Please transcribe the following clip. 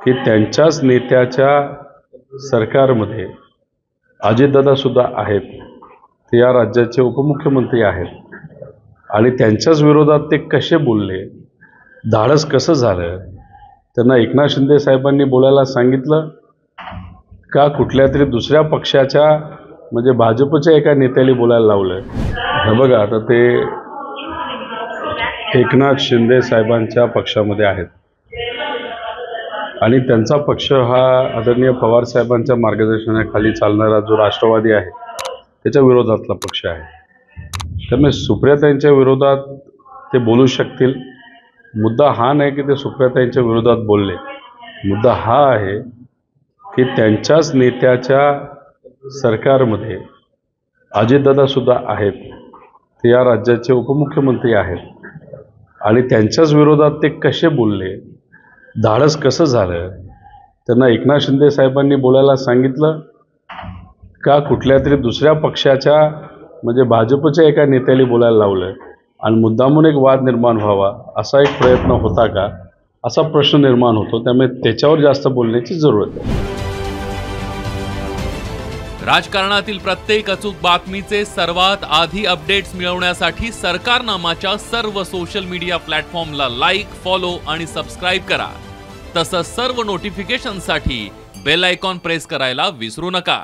की त्यांच्याच नेत्याच्या सरकारमध्ये अजितदादा सुद्धा आहेत, ते या राज्याचे उपमुख्यमंत्री आहेत आणि त्यांच्याच विरोधात ते कसे बोलले, धाडस कसं झालं, त्यांना एकनाथ शिंदे साहेबांनी बोलायला सांगितलं का कुठल्या तरी दुसऱ्या पक्षाच्या म्हणजे भाजपच्या एका नेत्याला बोलायला लावलं? हे बघा, आता ते एकनाथ शिंदे साहेबांच्या पक्षामध्ये आहेत आणि त्यांचा पक्ष हा आदरणीय पवार साहेबांच्या मार्गदर्शनाखाली चालणारा जो राष्ट्रवादी आहे त्याच्या विरोधातला पक्ष आहे. त्यामुळे सुप्रियाताईंच्या विरोधात ते बोलू शकतील. मुद्दा हा नाही की ते सुप्रियाताईंच्या विरोधात बोलले, मुद्दा हा आहे की त्यांच्याच नेत्याच्या सरकारमध्ये अजितदादा सुद्धा आहेत, ते या राज्याचे उपमुख्यमंत्री आहेत आणि त्यांच्याच विरोधात ते कसे बोलले, धाडस कसं झालं, त्यांना एकनाथ शिंदे साहेबांनी बोलायला सांगितलं का कुठल्या तरी दुसऱ्या पक्षाच्या म्हणजे भाजपच्या एका नेत्याला बोलायला लावलं आणि मुद्दामून एक वाद निर्माण व्हावा असा एक प्रयत्न होता का, असा प्रश्न निर्माण होतो. त्यामुळे त्याच्यावर जास्त बोलण्याची जरूरत आहे. राजकारणातील प्रत्येक अचूक बातमीचे सर्वात आधी अपडेट्स मिळवण्यासाठी सरकारनामाच्या सर्व सोशल मीडिया प्लॅटफॉर्मला लाईक, फॉलो आणि सबस्क्राईब करा. तसंच सर्व नोटिफिकेशनसाठी बेल आयकॉन प्रेस करायला विसरू नका.